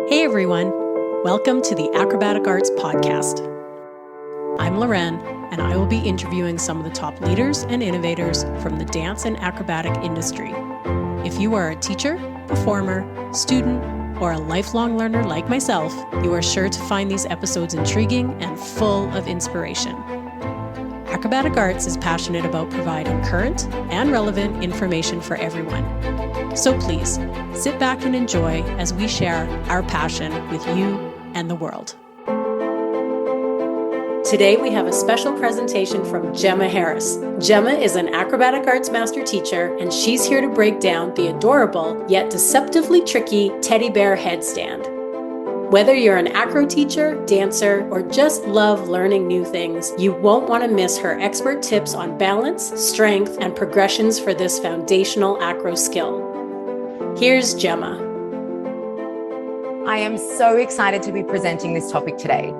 Hey everyone, welcome to the Acrobatic Arts Podcast. I'm Loren, and I will be interviewing some of the top leaders and innovators from the dance and acrobatic industry. If you are a teacher, performer, student, or a lifelong learner like myself, you are sure to find these episodes intriguing and full of inspiration. Acrobatic Arts is passionate about providing current and relevant information for everyone. So please, sit back and enjoy as we share our passion with you and the world. Today we have a special presentation from Jemma Harris. Jemma is an acrobatic arts master teacher, and she's here to break down the adorable yet deceptively tricky teddy bear headstand. Whether you're an acro teacher, dancer, or just love learning new things, you won't want to miss her expert tips on balance, strength, and progressions for this foundational acro skill. Here's Jemma. I am so excited to be presenting this topic today.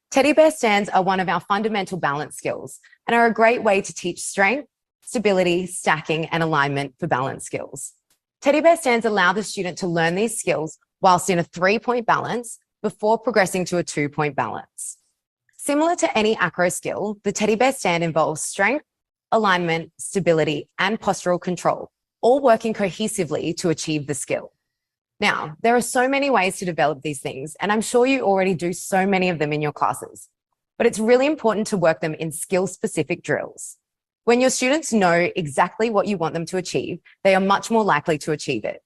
Teddy bear stands are one of our fundamental balance skills and are a great way to teach strength, stability, stacking, and alignment for balance skills. Teddy bear stands allow the student to learn these skills whilst in a 3-point balance before progressing to a 2-point balance. Similar to any acro skill, the teddy bear stand involves strength, alignment, stability, and postural control, all working cohesively to achieve the skill. Now, there are so many ways to develop these things, and I'm sure you already do so many of them in your classes, but it's really important to work them in skill-specific drills. When your students know exactly what you want them to achieve, they are much more likely to achieve it.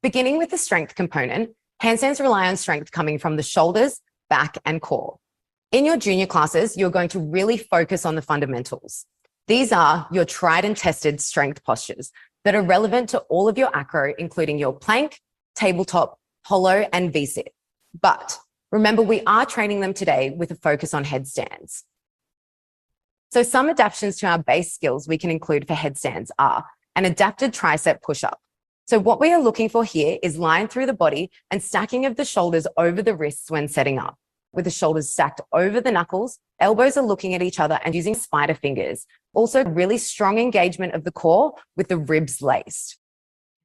Beginning with the strength component, handstands rely on strength coming from the shoulders, back, and core. In your junior classes, you're going to really focus on the fundamentals. These are your tried and tested strength postures that are relevant to all of your acro, including your plank, tabletop, hollow, and V-sit. But remember, we are training them today with a focus on headstands. So some adaptations to our base skills we can include for headstands are an adapted tricep push-up. So what we are looking for here is line through the body and stacking of the shoulders over the wrists when setting up. With the shoulders stacked over the knuckles, elbows are looking at each other and using spider fingers. Also, really strong engagement of the core with the ribs laced.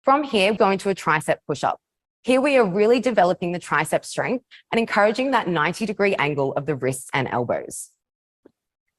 From here, go into a tricep push-up. Here we are really developing the tricep strength and encouraging that 90-degree angle of the wrists and elbows.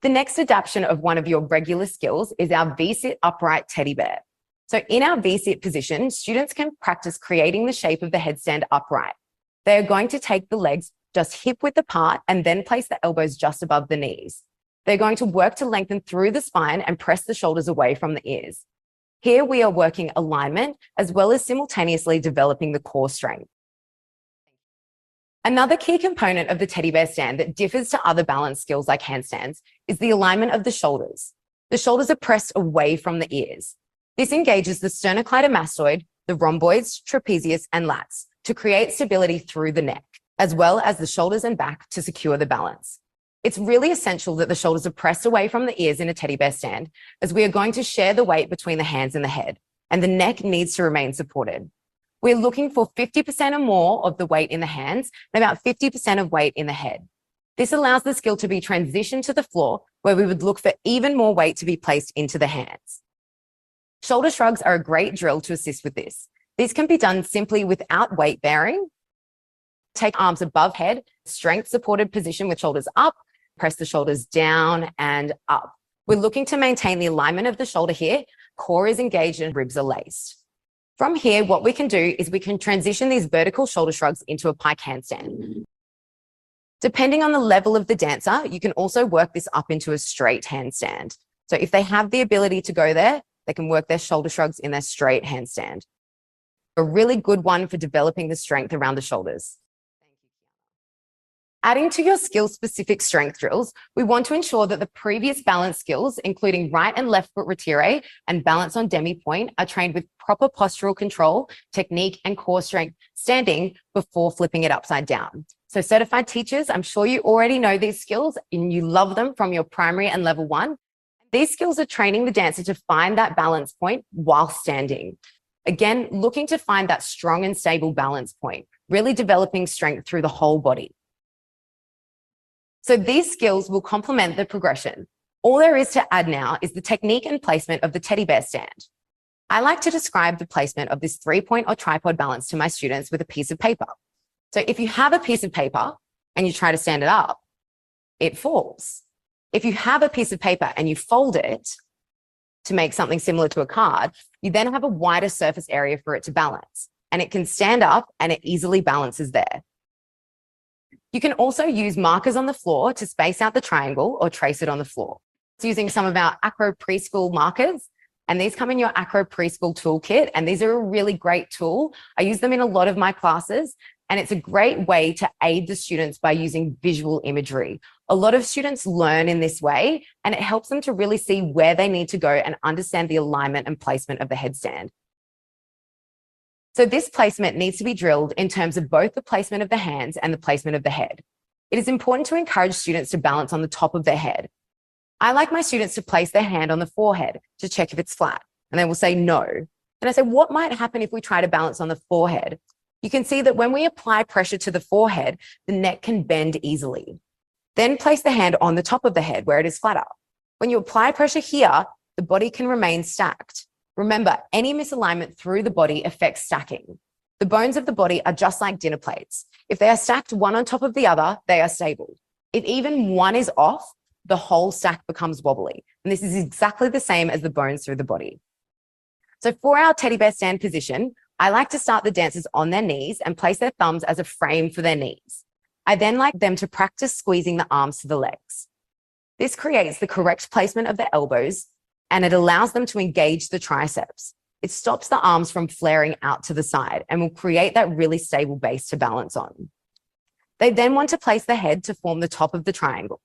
The next adaptation of one of your regular skills is our V-sit upright teddy bear. So in our V-sit position, students can practice creating the shape of the headstand upright. They are going to take the legs just hip width apart and then place the elbows just above the knees. They're going to work to lengthen through the spine and press the shoulders away from the ears. Here we are working alignment as well as simultaneously developing the core strength. Another key component of the teddy bear stand that differs to other balance skills like handstands is the alignment of the shoulders. The shoulders are pressed away from the ears. This engages the sternocleidomastoid, the rhomboids, trapezius, and lats to create stability through the neck, as well as the shoulders and back to secure the balance. It's really essential that the shoulders are pressed away from the ears in a teddy bear stand, as we are going to share the weight between the hands and the head, and the neck needs to remain supported. We're looking for 50% or more of the weight in the hands and about 50% of weight in the head. This allows the skill to be transitioned to the floor, where we would look for even more weight to be placed into the hands. Shoulder shrugs are a great drill to assist with this. These can be done simply without weight bearing. Take arms above head, strength supported position with shoulders up, press the shoulders down and up. We're looking to maintain the alignment of the shoulder here. Core is engaged and ribs are laced. From here, what we can do is we can transition these vertical shoulder shrugs into a pike handstand. Depending on the level of the dancer, you can also work this up into a straight handstand. So if they have the ability to go there, they can work their shoulder shrugs in their straight handstand. A really good one for developing the strength around the shoulders. Adding to your skill-specific strength drills, we want to ensure that the previous balance skills, including right and left foot retire and balance on demi-point, are trained with proper postural control, technique, and core strength standing before flipping it upside down. So certified teachers, I'm sure you already know these skills and you love them from your primary and level 1. These skills are training the dancer to find that balance point while standing. Again, looking to find that strong and stable balance point, really developing strength through the whole body. So these skills will complement the progression. All there is to add now is the technique and placement of the teddy bear stand. I like to describe the placement of this 3-point or tripod balance to my students with a piece of paper. So if you have a piece of paper and you try to stand it up, it falls. If you have a piece of paper and you fold it to make something similar to a card, you then have a wider surface area for it to balance, and it can stand up and it easily balances there. You can also use markers on the floor to space out the triangle or trace it on the floor. It's using some of our Acro preschool markers, and these come in your Acro preschool toolkit, and these are a really great tool. I use them in a lot of my classes, and it's a great way to aid the students by using visual imagery. A lot of students learn in this way, and it helps them to really see where they need to go and understand the alignment and placement of the headstand. So this placement needs to be drilled in terms of both the placement of the hands and the placement of the head. It is important to encourage students to balance on the top of their head. I like my students to place their hand on the forehead to check if it's flat, and they will say no. And I say, what might happen if we try to balance on the forehead? You can see that when we apply pressure to the forehead, the neck can bend easily. Then place the hand on the top of the head where it is flatter. When you apply pressure here, the body can remain stacked. Remember, any misalignment through the body affects stacking. The bones of the body are just like dinner plates. If they are stacked one on top of the other, they are stable. If even one is off, the whole stack becomes wobbly. And this is exactly the same as the bones through the body. So for our teddy bear stand position, I like to start the dancers on their knees and place their thumbs as a frame for their knees. I then like them to practice squeezing the arms to the legs. This creates the correct placement of the elbows, and it allows them to engage the triceps. It stops the arms from flaring out to the side and will create that really stable base to balance on. They then want to place the head to form the top of the triangle.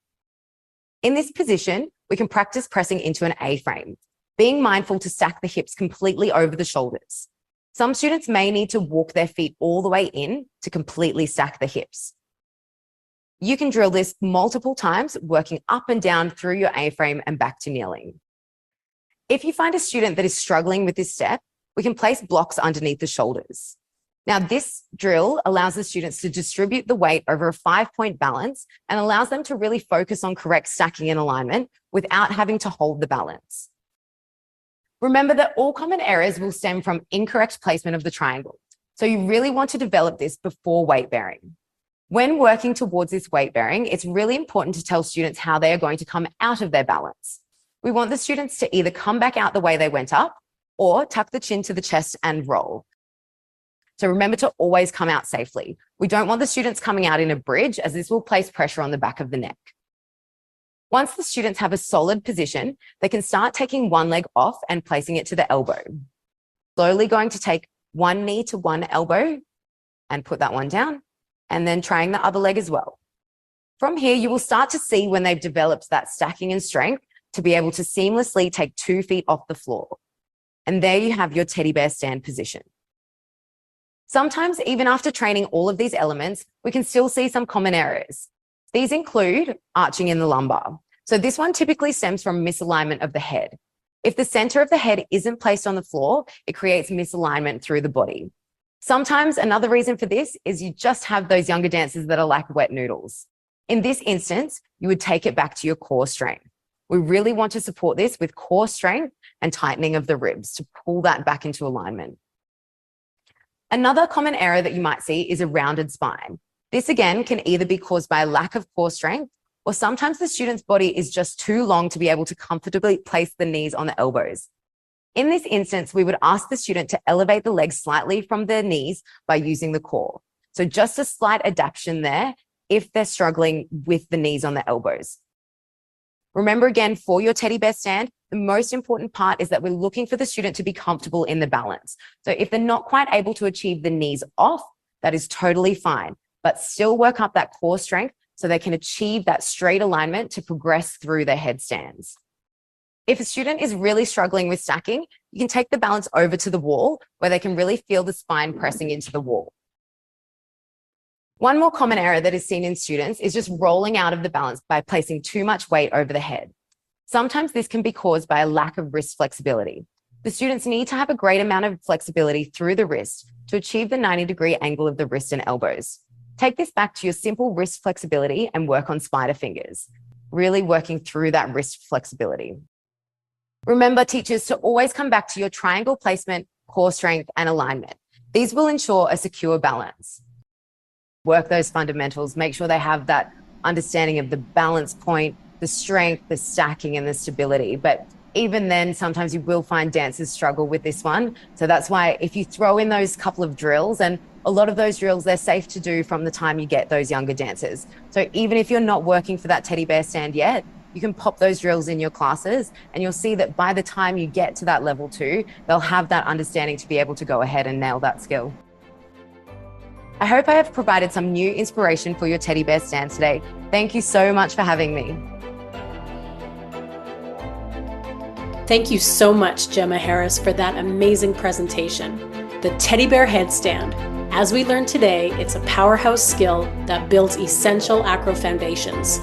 In this position, we can practice pressing into an A-frame, being mindful to stack the hips completely over the shoulders. Some students may need to walk their feet all the way in to completely stack the hips. You can drill this multiple times, working up and down through your A-frame and back to kneeling. If you find a student that is struggling with this step, we can place blocks underneath the shoulders. Now, this drill allows the students to distribute the weight over a 5-point balance and allows them to really focus on correct stacking and alignment without having to hold the balance. Remember that all common errors will stem from incorrect placement of the triangle. So you really want to develop this before weight bearing. When working towards this weight bearing, it's really important to tell students how they are going to come out of their balance. We want the students to either come back out the way they went up or tuck the chin to the chest and roll. So remember to always come out safely. We don't want the students coming out in a bridge, as this will place pressure on the back of the neck. Once the students have a solid position, they can start taking one leg off and placing it to the elbow. Slowly going to take one knee to one elbow and put that one down, and then trying the other leg as well. From here, you will start to see when they've developed that stacking and strength to be able to seamlessly take 2 feet off the floor. And there you have your teddy bear stand position. Sometimes, even after training all of these elements, we can still see some common errors. These include arching in the lumbar. So this one typically stems from misalignment of the head. If the center of the head isn't placed on the floor, it creates misalignment through the body. Sometimes another reason for this is you just have those younger dancers that are like wet noodles. In this instance, you would take it back to your core strength. We really want to support this with core strength and tightening of the ribs to pull that back into alignment. Another common error that you might see is a rounded spine. This again can either be caused by a lack of core strength, or sometimes the student's body is just too long to be able to comfortably place the knees on the elbows. In this instance, we would ask the student to elevate the legs slightly from their knees by using the core. So just a slight adaptation there if they're struggling with the knees on the elbows. Remember again, for your teddy bear stand, the most important part is that we're looking for the student to be comfortable in the balance. So if they're not quite able to achieve the knees off, that is totally fine, but still work up that core strength so they can achieve that straight alignment to progress through their headstands. If a student is really struggling with stacking, you can take the balance over to the wall where they can really feel the spine pressing into the wall. One more common error that is seen in students is just rolling out of the balance by placing too much weight over the head. Sometimes this can be caused by a lack of wrist flexibility. The students need to have a great amount of flexibility through the wrist to achieve the 90-degree angle of the wrist and elbows. Take this back to your simple wrist flexibility and work on spider fingers, really working through that wrist flexibility. Remember, teachers, to always come back to your triangle placement, core strength, and alignment. These will ensure a secure balance. Work those fundamentals, make sure they have that understanding of the balance point, the strength, the stacking, and the stability. But even then, sometimes you will find dancers struggle with this one. So that's why if you throw in those couple of drills, and a lot of those drills, they're safe to do from the time you get those younger dancers. So even if you're not working for that teddy bear stand yet, you can pop those drills in your classes and you'll see that by the time you get to that level 2, they'll have that understanding to be able to go ahead and nail that skill. I hope I have provided some new inspiration for your teddy bear stand today. Thank you so much for having me. Thank you so much, Jemma Harris, for that amazing presentation. The teddy bear headstand. As we learned today, it's a powerhouse skill that builds essential acro foundations.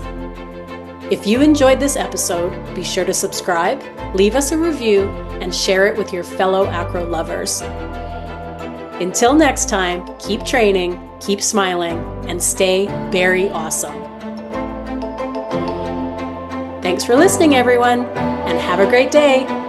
If you enjoyed this episode, be sure to subscribe, leave us a review, and share it with your fellow acro lovers. Until next time, keep training, keep smiling, and stay very awesome. Thanks for listening, everyone, and have a great day.